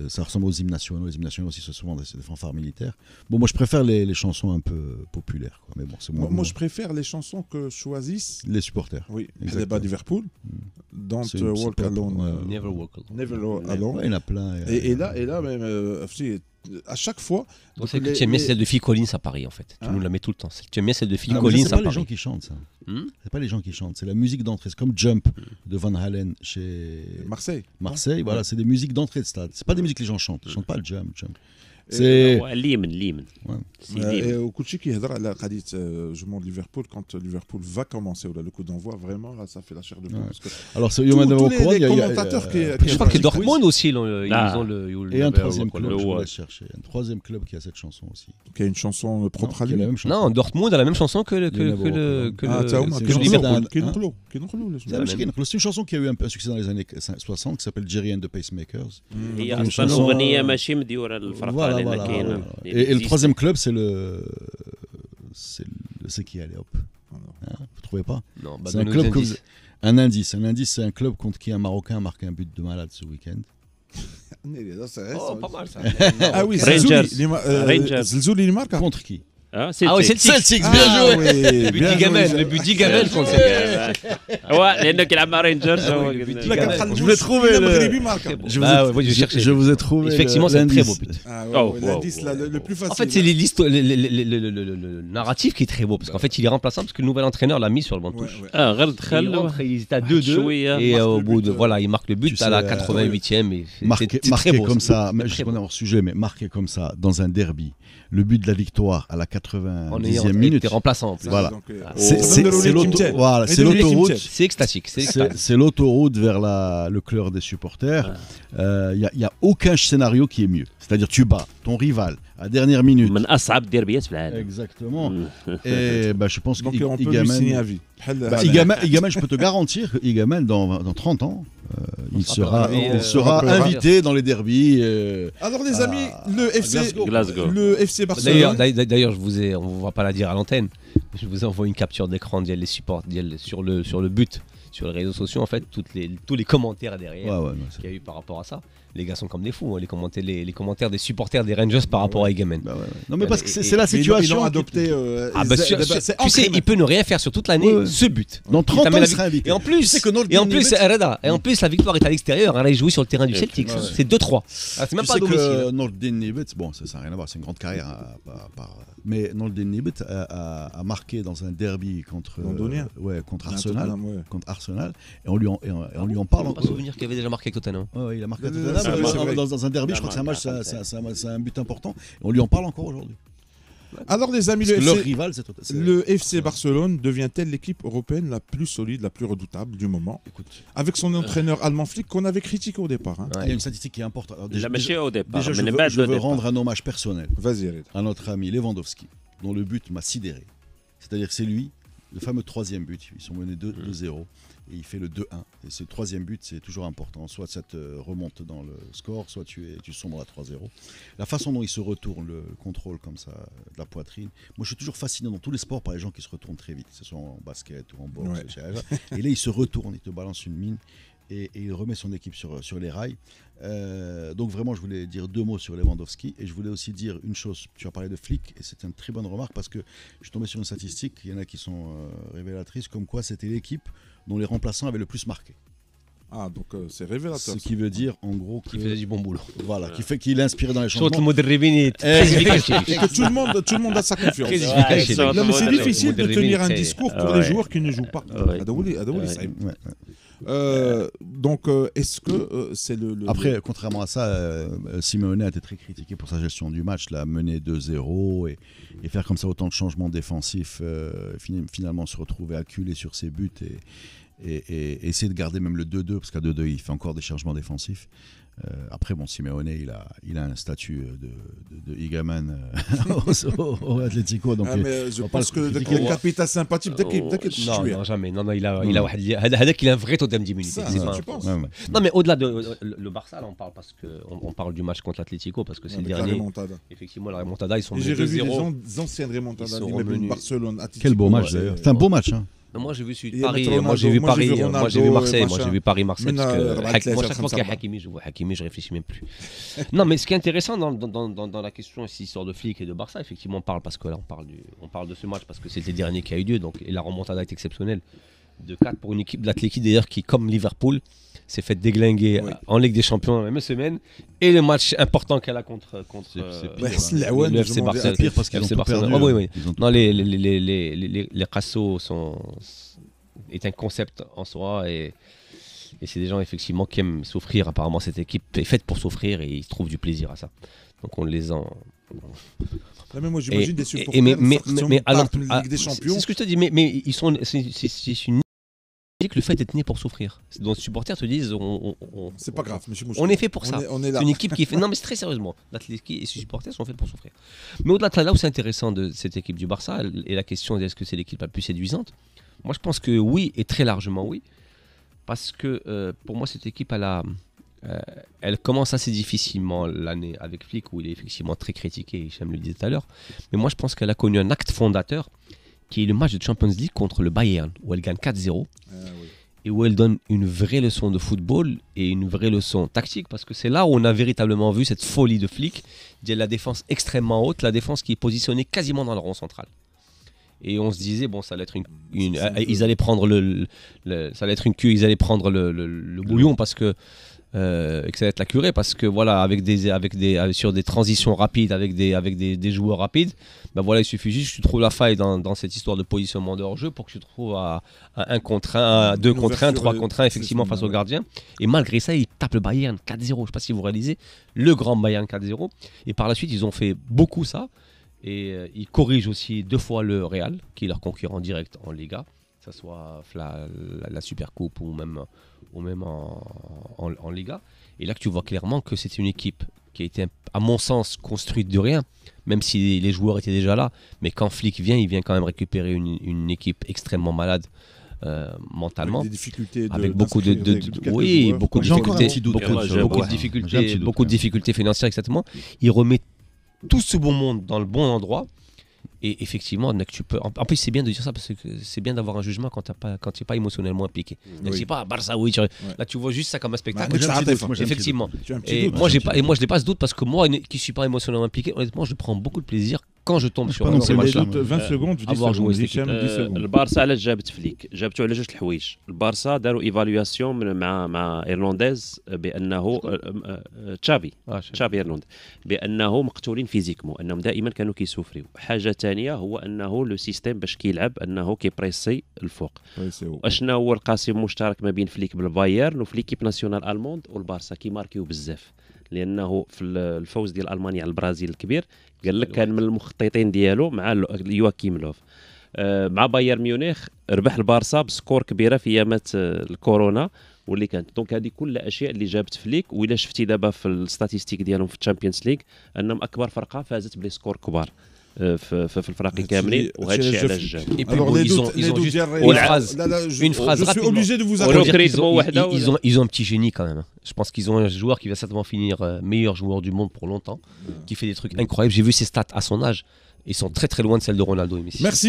Ça ressemble aux hymnes nationaux. Les hymnes nationaux aussi, c'est souvent des fanfares militaires. Bon, moi je préfère les chansons un peu populaires, quoi. Mais bon, c'est moi je préfère les chansons que choisissent les supporters. Oui, les bas Liverpool. Don't Walk Alone. Never Walk Alone. Ouais, il y en a plein. Et là même, à chaque fois. Donc tu aimes bien celle de Phil Collins à Paris en fait. Tu nous la mets tout le temps. Tu aimes bien celle de Phil Collins à Paris. C'est pas les gens qui chantent ça. C'est pas les gens qui chantent. C'est la musique d'entrée. C'est comme Jump de Van Halen chez Marseille. Voilà, c'est des musiques d'entrée de stade. C'est pas des musiques que les gens chantent. Ils chantent pas le Jump. C'est Limen. وكل شيء كيهضر على قضيه جمهور ليفربول quand Liverpool va commencer le coup d'envoi vraiment là ça fait la chair de poule parce que alors c'est les commentateurs qui je crois que Dortmund aussi ils ont le et un troisième club je vais chercher un troisième club qui a cette chanson aussi qui a une chanson propre à lui. Non, Dortmund a la même chanson que Liverpool. C'est une chanson qui a eu un succès dans les années 60 qui s'appelle Jerry and the Pacemakers. Et le troisième club, c'est qui allez hop. retrouvez pas? Non, c'est un club que un indice, c'est un club contre qui un Marocain a marqué un but de malade ce week-end. Oh, pas mal ça. Ah oui, Rangers. Zelzouli, il marque contre qui? Ah oui, Celtic, bien joué. Le but d'Igamel contre ouais, لانه كيلعب مع رينجرز. Je voulais trouver je vous ai trouvé. Effectivement, c'est un très beau but. L'indice le plus facile. En fait, c'est le narratif qui est très beau parce qu'en fait, il est remplaçant parce que le nouvel entraîneur l'a mis sur le banc de touche. Ah, غير دخل. Il était à 2-2 et au bout de voilà, il marque le but à la 88e et c'est très beau comme ça. Je connais hors sujet, mais marqué comme ça dans un derby. Le but de la victoire à la 90e minute. T'es remplaçant en plus. Voilà. C'est l'autoroute. C'est extatique. C'est l'autoroute vers le cœur des supporters. Il n'y a aucun scénario qui est mieux. C'est-à-dire tu bats ton rival à dernière minute. من أصعب الديربيات في العالم. Exactement. Et je pense que on peut lui signer à vie. Igaman, je peux te garantir que Igaman dans 30 ans, il sera invité dans les derbies. Alors les amis, le FC Barcelone. D'ailleurs, on va pas la dire à l'antenne. Je vous envoie une capture d'écran des supports sur le but. Sur les réseaux sociaux, en fait, tous les commentaires derrière qu'il y a eu par rapport à ça. Les gars sont comme des fous, hein, les commentaires des supporters des Rangers par rapport à Igaman. Non, mais parce que c'est la situation. Ils l'ont adopté. Tu sais, il peut ne rien faire sur toute l'année. Ce but. Dans 30 ans, il sera invité. Et en plus, la victoire est à l'extérieur. Il joue sur le terrain du Celtic. C'est 2-3. C'est même pas à domicile. Nordin Nibet, bon, ça n'a rien à voir, c'est une grande carrière. Mais Nordin Nibet a marqué dans un derby contre Arsenal. Contre Arsenal, et on lui en parle. On peut pas souvenir qu'il avait déjà marqué Tottenham. Il a marqué Tottenham dans un derby. Je crois que c'est un match, c'est un but important. Et on lui en parle encore aujourd'hui. Alors les amis, le FC Barcelone devient-elle l'équipe européenne la plus solide, la plus redoutable du moment? Avec son entraîneur allemand Flick qu'on avait critiqué au départ. Il y a une statistique qui est importante. Alors, déjà, je veux rendre un hommage personnel Vas-y, à notre ami Lewandowski, dont le but m'a sidéré. C'est-à-dire que c'est lui, le fameux troisième but. Ils sont menés 2-0 et il fait le 2-1. Et ce troisième but, c'est toujours important. Soit ça te remonte dans le score, soit tu sombres à 3-0. La façon dont il se retourne, le contrôle comme ça de la poitrine. Moi, je suis toujours fasciné dans tous les sports par les gens qui se retournent très vite, que ce soit en basket ou en boxe. Et là, il se retourne, il te balance une mine. Et il remet son équipe sur les rails. Donc vraiment, je voulais dire 2 mots sur Lewandowski. Et je voulais aussi dire une chose. Tu as parlé de Flick, et c'est une très bonne remarque parce que je suis tombé sur une statistique. Il y en a qui sont révélatrices, comme quoi c'était l'équipe dont les remplaçants avaient le plus marqué. Ah, donc c'est révélateur. Ce qui veut dire, en gros, qu'il faisait du bon boulot. Voilà, qu'il est inspiré dans les changements. Et que tout le monde a sa confiance. Non, mais c'est difficile de tenir un discours pour les joueurs qui ne jouent pas. Donc, est-ce que c'est le... Après, contrairement à ça, Simeone a été très critiqué pour sa gestion du match, là, mener 2-0 et faire comme ça autant de changements défensifs, finalement se retrouver acculé sur ses buts et essayer de garder même le 2-2, parce qu'à 2-2, il fait encore des changements défensifs. Après, Simeone, il a un statut de Igaman au Atlético. Donc je pense que le capitaine sympathique, dès qu'il tue. Non, jamais. Non, il a un vrai totem d'immunité. Tu penses? Non, mais au-delà de le Barça, là, on parle du match contre l'Atlético parce que c'est le dernier. Effectivement, la remontada, ils sont menés 2-0. J'ai revu les anciennes remontadas de Barcelone. Quel beau match, d'ailleurs. C'est un beau match, hein. Moi j'ai vu Paris, moi j'ai vu Marseille, moi j'ai vu Paris-Marseille parce que moi chaque fois qu'il y a Hakimi, je vois Hakimi, je réfléchis même plus. Non, mais ce qui est intéressant dans la question ici, histoire de Flick et de Barça, effectivement on parle parce que là on parle de ce match parce que c'est le dernier qui a eu lieu, donc et la remontada est exceptionnelle. De 4 pour une équipe de l'Atlético d'ailleurs qui, comme Liverpool, s'est fait déglinguer en Ligue des Champions la même semaine, et le match important qu'elle a contre le FC Barcelone. C'est pire parce qu'ils ont tout perdu. Oui. Non, les Cassos est un concept en soi et c'est des gens effectivement qui aiment souffrir. Apparemment cette équipe est faite pour souffrir et ils trouvent du plaisir à ça. Donc on les en... Mais moi j'imagine des supporters mais Ligue des Champions. C'est ce que je te dis, mais ils sont, c'est une que le fait d'être né pour souffrir. Donc les supporters te disent c'est pas grave, on est fait pour ça. C'est une équipe qui est fait. Non mais c'est très sérieusement. L'Atlético et ses supporters sont faits pour souffrir. Mais au-delà de là où c'est intéressant de cette équipe du Barça et la question est-ce que c'est l'équipe la plus séduisante. Moi je pense que oui, et très largement oui, parce que pour moi cette équipe elle commence assez difficilement l'année avec Flick où il est effectivement très critiqué, Hicham le disait tout à l'heure, mais moi je pense qu'elle a connu un acte fondateur qui est le match de Champions League contre le Bayern, où elle gagne 4-0. Et où elle donne une vraie leçon de football et une vraie leçon tactique, parce que c'est là où on a véritablement vu cette folie de Flick, la défense extrêmement haute, la défense qui est positionnée quasiment dans le rond central. Et on se disait, bon, ça allait être ils allaient prendre ça allait être une queue, ils allaient prendre le bouillon, parce que et que ça va être la curée, parce que voilà, sur des transitions rapides, avec des joueurs rapides, ben voilà, il suffit juste que tu trouves la faille dans cette histoire de positionnement de hors-jeu pour que tu te trouves à 1 contre 1, à 2 contre 1, 3 contre 1, effectivement, face au gardien. Et malgré ça, ils tapent le Bayern 4-0. Je ne sais pas si vous réalisez, le grand Bayern 4-0. Et par la suite, ils ont fait beaucoup ça. Et ils corrigent aussi 2 fois le Real, qui est leur concurrent direct en Liga, que ce soit la Supercoupe ou même en Liga. Et là que tu vois clairement que c'est une équipe qui a été, à mon sens, construite de rien, même si les joueurs étaient déjà là. Mais quand Flick vient, il vient quand même récupérer une équipe extrêmement malade mentalement, avec des difficultés, beaucoup de difficultés financières, exactement. Il remet tout ce bon monde dans le bon endroit. Et effectivement, tu peux. En plus, c'est bien de dire ça, parce que c'est bien d'avoir un jugement quand tu n'es pas émotionnellement impliqué. Je ne sais pas, Barça, oui. Là, tu vois juste ça comme un spectacle. Effectivement. Et moi, je n'ai pas ce doute, parce que moi, qui ne suis pas émotionnellement impliqué, honnêtement, je prends beaucoup de plaisir quand je tombe sur ces matchs-là. 20 secondes, 10 secondes. البارسا علاش جابت فليك؟ جابته على جوج الحوايج. البارسا داروا ايفالواسيون مع ايرلانديز بانه تشافي ايرلاند، بانه مقتولين فيزيكمون، انهم دائما كانوا كيسوفريو. حاجه ثانيه هو انه لو سيستيم باش كيلعب انه كيبريسي الفوق. اشنا هو القاسم المشترك ما بين فليك بالبايرن وفي ليكيب ناسيونال الموند والبارسا؟ كيماركيو بزاف، لانه في الفوز ديال المانيا على البرازيل الكبير قال لك كان من المخططين ديالو مع يواكيم لوف. مع بايرن ميونخ ربح البارسا بسكور كبيره في ايامات الكورونا واللي كانت. دونك هذه كل الاشياء اللي جابت فليك. وإلا شفتي دابا في الستاتيستيك ديالهم في الشامبيونز ليغ انهم اكبر فرقه فازت بلي سكور كبار في الفرق كاملين، وهذا الشيء علاش جاب. Une phrase rapidement. Ils ont un petit génie quand même. Je pense qu'ils ont un joueur qui va certainement finir meilleur joueur du monde pour longtemps, qui fait des trucs incroyables. J'ai vu ses stats à son âge, ils sont très très loin de celles de Ronaldo et Messi. Merci.